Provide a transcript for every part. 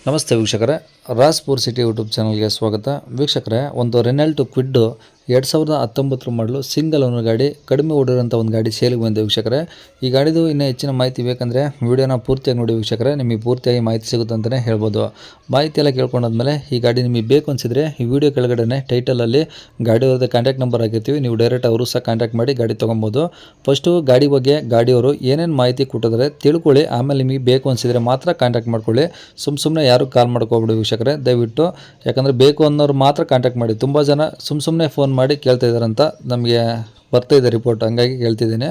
ನಮಸ್ತೆ ವೀಕ್ಷಕರೇ, Raas poor city YouTube ಚಾನಲ್ಗೆ ಸ್ವಾಗತ. ವೀಕ್ಷಕರೇ, ಒಂದು ರೆನಾಲ್ಟೋ ಕ್ವಿಡ್ 2019 ಮಾಡಲು ಸಿಂಗಲ್ ಓನರ್ ಗಾಡಿ, ಕಡಿಮೆ ಓಡಿರೋಂಥ ಒಂದು ಗಾಡಿ ಸೇಲಿಗೆ ಬಂದಿದೆ ವೀಕ್ಷಕರೇ. ಈ ಗಾಡಿದು ಇನ್ನೂ ಹೆಚ್ಚಿನ ಮಾಹಿತಿ ಬೇಕಂದರೆ ವಿಡಿಯೋನ ಪೂರ್ತಿಯಾಗಿ ನೋಡಿ ವೀಕ್ಷಕರೇ, ನಿಮಗೆ ಪೂರ್ತಿಯಾಗಿ ಮಾಹಿತಿ ಸಿಗುತ್ತೆ ಅಂತಲೇ ಹೇಳ್ಬೋದು. ಮಾಹಿತಿ ಎಲ್ಲ ಕೇಳ್ಕೊಂಡಾದ್ಮೇಲೆ ಈ ಗಾಡಿ ನಿಮಗೆ ಬೇಕು ಅನಿಸಿದರೆ ಈ ವಿಡಿಯೋ ಕೆಳಗಡೆ ಟೈಟಲಲ್ಲಿ ಗಾಡಿಯವ್ರದ್ದು ಕಾಂಟ್ಯಾಕ್ಟ್ ನಂಬರ್ ಹಾಕಿರ್ತೀವಿ, ನೀವು ಡೈರೆಕ್ಟ್ ಅವರು ಸಹ ಕಾಂಟ್ಯಾಕ್ಟ್ ಮಾಡಿ ಗಾಡಿ ತೊಗೊಬೋದು. ಫಸ್ಟು ಗಾಡಿ ಬಗ್ಗೆ ಗಾಡಿಯವರು ಏನೇನು ಮಾಹಿತಿ ಕೊಟ್ಟಿದ್ದಾರೆ ತಿಳ್ಕೊಳ್ಳಿ, ಆಮೇಲೆ ನಿಮಗೆ ಬೇಕು ಅನಿಸಿದರೆ ಮಾತ್ರ ಕಾಂಟ್ಯಾಕ್ಟ್ ಮಾಡ್ಕೊಳ್ಳಿ. ಸುಮ್ಮನೆ ಯಾರು ಕಾಲ್ ಮಾಡ್ಕೊಬಿಡಿ ವೀಕ್ಷಕರೇ, ದಯವಿಟ್ಟು. ಯಾಕಂದರೆ ಬೇಕು ಅನ್ನೋರು ಮಾತ್ರ ಕಾಂಟ್ಯಾಕ್ಟ್ ಮಾಡಿ. ತುಂಬ ಜನ ಸುಮ್ಮನೆ ಫೋನ್ ಮಾಡಿ ಕೇಳ್ತಾ ಇದ್ದಾರಂತ ನಮಗೆ ಬರ್ತಾಯಿದೆ ರಿಪೋರ್ಟ್, ಹಂಗಾಗಿ ಕೇಳ್ತಿದ್ದೀನಿ.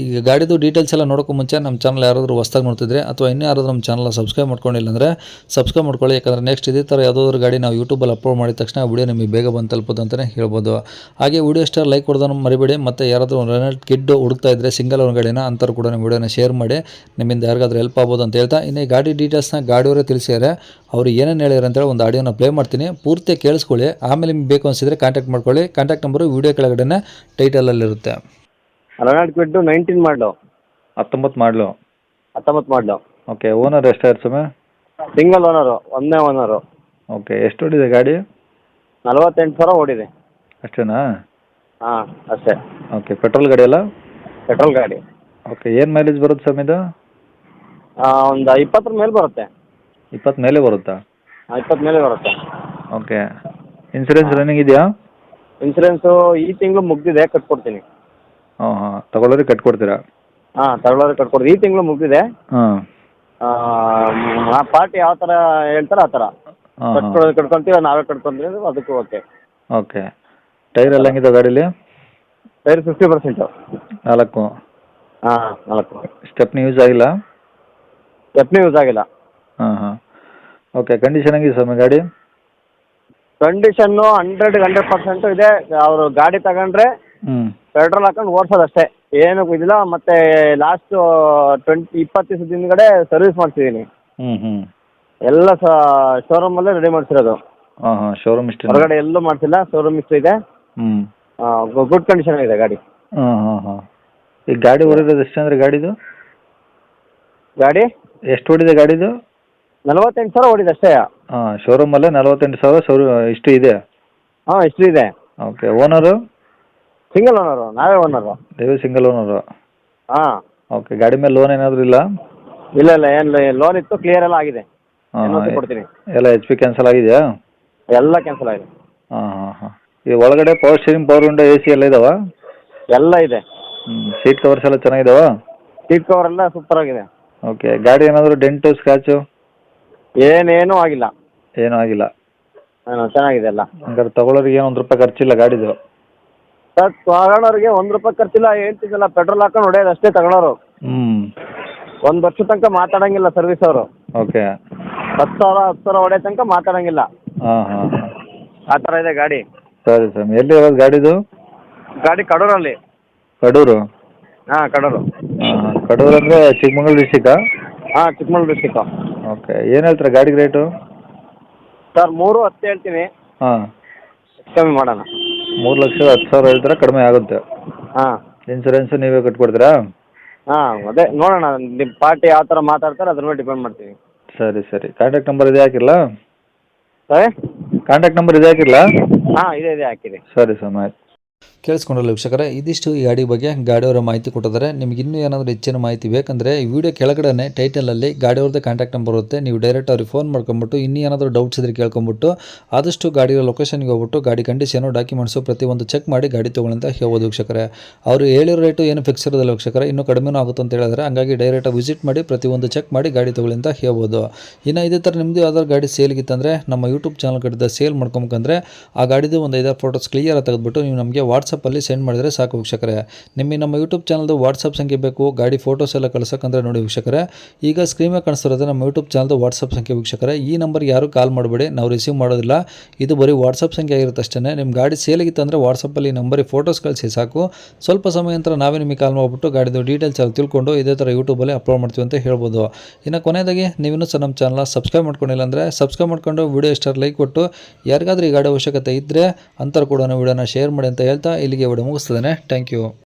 ಈಗ ಗಾಡಿದು ಡೀಟೇಲ್ಸ್ ಎಲ್ಲ ನೋಡೋಕ್ಕೂ ಮುಂಚೆ ನಮ್ಮ ಚಾನಲ್ ಯಾರಾದರೂ ಹೊಸ್ದಾಗಿ ನೋಡ್ತಿದ್ರೆ ಅಥವಾ ಇನ್ನೂ ಯಾರಾದರೂ ನಮ್ಮ ಚಾನಲ್ ಸಬ್ಸ್ಕ್ರೈಬ್ ಮಾಡ್ಕೊಂಡಿಲ್ಲ ಅಂದರೆ ಸಬ್ಸ್ಕ್ರೈಬ್ ಮಾಡ್ಕೊಳ್ಳಿ. ಯಾಕಂದರೆ ನೆಕ್ಸ್ಟ್ ಇದೇ ಥರ ಯಾವುದಾದ್ರು ಗಾಡಿ ನಾವು ಯೂಟ್ಯೂಬಲ್ಲಿ ಅಪ್ಲೋಡ್ ಮಾಡಿದ ತಕ್ಷಣ ವಿಡಿಯೋ ನಿಮಗೆ ಬೇಗ ಬಂದು ತಲುಪೋದು ಅಂತಲೇ ಹೇಳ್ಬೋದು. ಹಾಗೆ ವಿಡಿಯೋ ಇಷ್ಟ ಲೈಕ್ ಕೊಡೋದನ್ನು ಮರಿಬೇಡಿ. ಮತ್ತು ಯಾರಾದರೂ ರೆನಾಲ್ಟೋ ಕ್ವಿಡ್ ಹುಡುಕ್ತಾ ಇದ್ದರೆ ಸಿಂಗಲ್ ಓನರ್ ಗಾಡಿನ ಅಂಥವ್ರು ಕೂಡ ನಮ್ಮ ವಿಡಿಯೋನ ಶೇರ್ ಮಾಡಿ, ನಿಮ್ಮಿಂದ ಯಾರಿಗಾದ್ರೂ ಹೆಲ್ಪ್ ಆಗ್ಬೋದು ಅಂತ ಹೇಳ್ತಾ, ಇನ್ನು ಈ ಗಾಡಿ ಡೀಟೇಲ್ಸ್ನ ಗಾಡಿಯವರೇ ತಿಳಿಸಿದ್ದಾರೆ. ಅವ್ರು ಏನೇನು ಹೇಳಿದ್ರು ಅಂತೇಳಿ ಒಂದು ಆಡಿಯೋನ ಪ್ಲೇ ಮಾಡ್ತೀನಿ, ಪೂರ್ತಿ ಕೇಳಿಸ್ಕೊಳ್ಳಿ. ಆಮೇಲೆ ನಿಮ್ಗೆ ಬೇಕು ಅನಿಸಿದರೆ ಕಾಂಟ್ಯಾಕ್ಟ್ ಮಾಡ್ಕೊಳ್ಳಿ. ಕಾಂಟ್ಯಾಕ್ಟ್ ನಂಬರು ವಿಡಿಯೋ ಕೆಳಗಡೆ ಟೈಟಲಲ್ಲಿರುತ್ತೆ. ರೆನಾಲ್ಟೋ ಕ್ವಿಡ್ 19 ಮಾಡಲು 19 ಮಾಡಲು 19 ಮಾಡಲು. ಓಕೆ. ಓನರ್ ಎಷ್ಟಾಯ್ತು ಸಮಯ? ಸಿಂಗಲ್ ಓನರು, ಒಂದೇ ಓನರು. ಓಕೆ. ಎಷ್ಟು ಓಡಿದೆ ಗಾಡಿ? 48,000 ಓಡಿದೆ. ಅಷ್ಟೇನಾ? ಹಾಂ, ಅಷ್ಟೇ. ಓಕೆ. ಪೆಟ್ರೋಲ್ ಗಾಡಿ ಅಲ್ಲ? ಪೆಟ್ರೋಲ್ ಗಾಡಿ. ಓಕೆ. ಏನು ಮೈಲೇಜ್ ಬರುತ್ತೆ ಸರ್ ಇದು? ಒಂದು 20 ಮೇಲೆ ಬರುತ್ತೆ. 20 ಮೇಲೆ ಬರುತ್ತಾ? 20 ಮೇಲೆ ಬರುತ್ತೆ. ಓಕೆ. ಇನ್ಸೂರೆನ್ಸ್ ರನ್ನಿಂಗ್ ಇದೆಯಾ? ಇನ್ಸೂರೆನ್ಸು ಈ ತಿಂಗಳು ಮುಗ್ದಿದೆ, ಕಟ್ಕೊಡ್ತೀನಿ. ಹಾಂ. ತಗೊಳ್ಳೋರಿಗೆ ಕಟ್ಕೊಡ್ತೀರಾ? ಹಾಂ, ತಗೊಳ್ಳೋರಿಗೆ ಕಟ್ಕೊಡ್ತೀನಿ. ಈ ತಿಂಗಳು ಮುಗ್ದಿದೆ. ಹಾಂ. ಪಾರ್ಟಿ ಯಾವ ಥರ ಹೇಳ್ತಾರೆ ಆ ಥರ ಕಟ್ಕೊಳ್ತೀವಿ, ನಾವೇ ಕಟ್ಕೊತೀವಿ, ಅದಕ್ಕೂ ಓಕೆ. ಓಕೆ. ಟೈರ್ ಎಲ್ಲ ಹೆಂಗಿದೆ ಗಾಡೀಲಿ? ಟೈರ್ 50%. 4? ಹಾಂ, 4. ಸ್ಟೆಪ್ನಿ ಯೂಸ್ ಆಗಿಲ್ಲ? ಸ್ಟೆಪ್ನಿ ಯೂಸ್ ಆಗಿಲ್ಲ. ಹಾಂ. ಓಕೆ. ಕಂಡೀಷನ್ ಹೆಂಗಿದೆ ಸರ್ ಗಾಡಿ? ಕಂಡೀಷನ್ನು 100% ಇದೆ. ಅವರು ಗಾಡಿ ತಗೊಂಡ್ರೆ ಪೆಟ್ರೋಲ್ ಹಾಕೊಂಡು ಓಡಿಸೋದು ಅಷ್ಟೇ, ಏನೂ ಇದಿಲ್ಲ. ಮತ್ತೆ ಲಾಸ್ಟ್ 20 ದಿವಸದ ಹಿಂದ್ಗಡೆ ಸರ್ವಿಸ್ ಮಾಡ್ತಿದ್ದೀನಿ. ಎಲ್ಲ ಶೋರೂಮಲ್ಲೇ ರೆಡಿ ಮಾಡಿಸಿರೋದು. ಹಾಂ. ಶೋರೂಮ್ ಇಷ್ಟು ಹೊರಗಡೆ ಎಲ್ಲೂ ಮಾಡ್ತಿಲ್ಲ, ಶೋರೂಮ್ ಇಷ್ಟು ಇದೆ. ಗುಡ್ ಕಂಡೀಷನ್ ಇದೆ ಗಾಡಿ. ಹಾಂ. ಈ ಗಾಡಿ ಹೊರಗೋದು ಎಷ್ಟು ಅಂದರೆ ಗಾಡಿದು? ಗಾಡಿ ಎಷ್ಟು ಓಡಿದೆ ಗಾಡಿದು? 48,000 ಓಡಿದೆ ಅಷ್ಟೇ. ಹಾಂ. ಶೋರೂಮಲ್ಲೇ 48,000 ಇಷ್ಟು ಇದೆ? ಹಾಂ, ಇಷ್ಟು ಇದೆ. ಓಕೆ. ಓನರು? ಸಿಂಗಲ್ ಓನರು, ನಾವೇ ಓನರು. ನೀವು ಸಿಂಗಲ್ ಓನರು? ಹಾಂ. ಓಕೆ. ಗಾಡಿ ಮೇಲೆ ಲೋನ್ ಏನಾದರೂ ಇಲ್ಲ? ಇಲ್ಲ, ಏನು ಲೋನ್ ಇತ್ತು, ಕ್ಲಿಯರ್ ಎಲ್ಲ ಆಗಿದೆ. ಹಾಂ. ಕೊಡ್ತೀನಿ. ಎಲ್ಲ HP ಕ್ಯಾನ್ಸಲ್ ಆಗಿದೆಯಾ? ಎಲ್ಲ ಕ್ಯಾನ್ಸಲ್ ಆಗಿದೆ. ಹಾಂ. ಈ ಒಳಗಡೆ power steering, power window, AC ಎಲ್ಲ ಇದಾವ? ಎಲ್ಲ ಇದೆ. ಸೀಟ್ ಕವರ್ಸ್ ಎಲ್ಲ ಚೆನ್ನಾಗಿದಾವ? ಸೀಟ್ ಕವರ್ ಎಲ್ಲ ಸೂಪರ್ ಆಗಿದೆ. ಓಕೆ. ಗಾಡಿ ಏನಾದರೂ ಡೆಂಟು ಸ್ಕ್ರಾಚು? ಏನೇನೂ ಆಗಿಲ್ಲ. ಏನೂ ಆಗಿಲ್ಲ? ಚೆನ್ನಾಗಿದೆ ಎಲ್ಲ. ಹಂಗಾರೆ ತಗೊಳ್ಳೋರಿಗೆ ಏನು ₹1 ಖರ್ಚಿಲ್ಲ ಗಾಡಿದು? ಸರ್, ತಗೊಳೋರಿಗೆ ₹1 ಖರ್ಚಿಲ್ಲ. ಹೇಳ್ತಿದ್ದಲ್ಲ, ಪೆಟ್ರೋಲ್ ಹಾಕೊಂಡು ಹೊಡೆಯೋದು ಅಷ್ಟೇ ತಗೊಳೋರು. 1 ವರ್ಷ ತನಕ ಮಾತಾಡಂಗಿಲ್ಲ ಸರ್ವಿಸ್ ಅವರು. ಓಕೆ. 10,000 ಹೊಡೆಯೋ ತನಕ ಮಾತಾಡಂಗಿಲ್ಲ. ಹಾಂ. ಆ ಥರ ಇದೆ ಗಾಡಿ. ಸರಿ ಸರ್. ಎಲ್ಲಿ ಇರೋದು ಗಾಡಿದು? ಗಾಡಿ ಕಡೂರಲ್ಲಿ. ಕಡೂರು? ಹಾಂ, ಕಡೂರು. ಹಾಂ. ಕಡೂರು ಅಂದರೆ ಚಿಕ್ಕಮಗಳೂರು ಡಿಸ್ಟಿಕ್ಕಾ? ಹಾಂ, ಚಿಕ್ಕಮಗಳೂರು ಡಿಸ್ಟಿಕ್ಕು. ಓಕೆ. ಏನು ಹೇಳ್ತೀರಾ ಗಾಡಿಗೆ ರೇಟು? ಸರ್, 3,10 ಹೇಳ್ತೀನಿ. ಹಾಂ. ಕಮ್ಮಿ ಮಾಡೋಣ. 3,10,000 ಹೇಳ್ತಾರೆ, ಕಡಿಮೆ ಆಗುತ್ತೆ. ಹಾಂ. ಇನ್ಸೂರೆನ್ಸು ನೀವೇ ಕಟ್ಕೊಡ್ತೀರಾ? ಹಾಂ, ಅದೇ ನೋಡೋಣ, ನಿಮ್ಮ ಪಾರ್ಟಿ ಯಾವ ಥರ ಮಾತಾಡ್ತಾರೆ ಅದ್ರ ಮೇಲೆ ಡಿಪೆಂಡ್ ಮಾಡ್ತೀವಿ. ಸರಿ. ಕಾಂಟ್ಯಾಕ್ಟ್ ನಂಬರ್ ಇದೆ ಹಾಕಿರಲಾ? ಸರಿ, ಕಾಂಟ್ಯಾಕ್ಟ್ ನಂಬರ್ ಇದೆ ಹಾಕಿರಲಾ? ಹಾಂ, ಇದೆ ಹಾಕಿರಿ. ಸರಿ ಸರ್, ಆಯ್ತು. ಕೇಳಿಸ್ಕೊಂಡ್ರಲ್ಲ ವೀಕ್ಷಕರೇ, ಇದಿಷ್ಟು ಈ ಗಾಡಿ ಬಗ್ಗೆ ಗಾಡಿಯವರ ಮಾಹಿತಿ ಕೊಟ್ಟಿದ್ದಾರೆ. ನಿಮಗೆ ಇನ್ನೂ ಏನಾದರೂ ಹೆಚ್ಚಿನ ಮಾಹಿತಿ ಬೇಕಂದರೆ ಈ ವಿಡಿಯೋ ಕೆಳಗಡೆ ಟೈಟಲಲ್ಲಿ ಗಾಡಿಯವ್ರದ್ದು ಕಾಂಟ್ಯಾಕ್ಟ್ ನಂಬರ್ ಇರುತ್ತೆ, ನೀವು ಡೈರೆಕ್ಟ್ ಅವ್ರಿಗೆ ಫೋನ್ ಮಾಡ್ಕೊಂಬಿಟ್ಟು ಇನ್ನೂ ಏನಾದರೂ ಡೌಟ್ಸ್ ಇದ್ರೆ ಕೇಳ್ಕೊಂಬಿಟ್ಟು ಆದಷ್ಟು ಗಾಡಿಯ ಲೊಕೇಶನ್ಗೆ ಹೋಗ್ಬಿಟ್ಟು ಗಾಡಿ ಕಂಡೀಷನು, ಡಾಕ್ಯುಮೆಂಟ್ಸು ಪ್ರತಿಯೊಂದು ಚೆಕ್ ಮಾಡಿ ಗಾಡಿ ತೊಗೊಳ್ಳಿ ಅಂತ ಹೇಳ್ಬೋದು ವೀಕ್ಷಕರೇ. ಅವರು ಹೇಳಿರೋ ರೇಟು ಏನು ಫಿಕ್ಸ್ ಇರೋದಿಲ್ಲ ವೀಕ್ಷಕರೇ, ಇನ್ನೂ ಕಡಿಮೆನೂ ಆಗುತ್ತೆ ಅಂತ ಹೇಳಿದ್ರೆ, ಹಂಗಾಗಿ ಡೈರೆಕ್ಟಾಗಿ ವಿಸಿಟ್ ಮಾಡಿ ಪ್ರತಿಯೊಂದು ಚೆಕ್ ಮಾಡಿ ಗಾಡಿ ತೊಗೊಳ್ಳಿ ಅಂತ ಹೇಳ್ಬೋದು. ಇನ್ನು ಇದೇ ಥರ ನಿಮ್ಮದು ಯಾವ್ದಾದ್ರು ಗಾಡಿ ಸೇಲ್ಗಿತ್ತಂದರೆ ನಮ್ಮ ಯೂಟ್ಯೂಬ್ ಚಾನಲ್ ಕಡೆದ ಸೇಲ್ ಮಾಡ್ಕೊಬೇಕಂದ್ರೆ ಆ ಗಾಡಿದು ಒಂದು 5 ಫೋಟೋಸ್ ಕ್ಲಿಯರ್ ತೆಗೆದುಬಿಟ್ಟು ನೀವು ನಮಗೆ ವಾಟ್ಸಪ್ಪಲ್ಲಿ ಸೆಂಡ್ ಮಾಡಿದರೆ ಸಾಕು ವೀಕ್ಷಕರೇ. ನಿಮಗೆ ನಮ್ಮ ಯೂಟ್ಯೂಬ್ ಚಾನಲ್ದು ವಾಟ್ಸಪ್ ಸಂಖ್ಯೆ ಬೇಕು, ಗಾಡಿ ಫೋಟೋಸ್ ಎಲ್ಲ ಕಳ್ಸೋಕ್ಕಂದ್ರೆ ನೋಡಿ ವೀಕ್ಷಕರೇ, ಈಗ ಸ್ಕ್ರೀನ್ ಮೇಲೆ ಕಾಣಿಸ್ತಿರೋದು ನಮ್ಮ ಯೂಟ್ಯೂಬ್ ಚಾನಲ್ದು ವಾಟ್ಸಪ್ ಸಂಖ್ಯೆ ವೀಕ್ಷಕರೇ. ಈ ನಂಬರ್ಗೆ ಯಾರು ಕಾಲ್ ಮಾಡಬೇಡಿ, ನಾವು ರಿಸೀವ್ ಮಾಡೋದಿಲ್ಲ. ಇದು ಬರೀ ವಾಟ್ಸಪ್ ಸಂಖ್ಯೆ ಆಗಿರುತ್ತೆ ಅಷ್ಟೇ. ನಿಮ್ಮ ಗಾಡಿ ಸೇಲಿಗಿತ್ತು ಅಂದರೆ ವಾಟ್ಸಪ್ಪಲ್ಲಿ ಈ ನಂಬರಿಗೆ ಫೋಟೋಸ್ ಕಳಿಸಿ ಸಾಕು. ಸ್ವಲ್ಪ ಸಮಯ ನಂತರ ನಾವೇ ನಿಮಗೆ ಕಾಲ್ ಮಾಡಿಬಿಟ್ಟು ಗಾಡಿದು ಡೀಟೇಲ್ಸ್ ಎಲ್ಲ ತಿಳ್ಕೊಂಡು ಇದೇ ಥರ ಯೂಟ್ಯೂಬಲ್ಲಿ ಅಪ್ಲೋಡ್ ಮಾಡ್ತೀವಿ ಅಂತ ಹೇಳ್ಬೋದು. ಇನ್ನು ಕೊನೆಯದಾಗಿ ನೀವಿನ್ನೂ ಸಹ ನಮ್ಮ ಚಾನಲ್ ಸಬ್ಸ್ಕ್ರೈಬ್ ಮಾಡ್ಕೊಂಡಿಲ್ಲ ಅಂದರೆ ಸಬ್ಸ್ಕ್ರೈಬ್ ಮಾಡ್ಕೊಂಡು ವಿಡಿಯೋ ಇಷ್ಟ ಲೈಕ್ ಕೊಟ್ಟು ಯಾರಿಗಾದ್ರೂ ಈ ಗಾಡಿ ಅವಶ್ಯಕತೆ ಇದ್ದರೆ ಅಂಥವ್ರು ಕೂಡ ವಿಡಿಯೋನ ಶೇರ್ ಮಾಡಿ ಅಂತ ಹೇಳ್ತಾ ಇಲ್ಲಿಗೆ ವಿಡಿಯೋ ಮುಗಿಸ್ತೇನೆ. Thank you.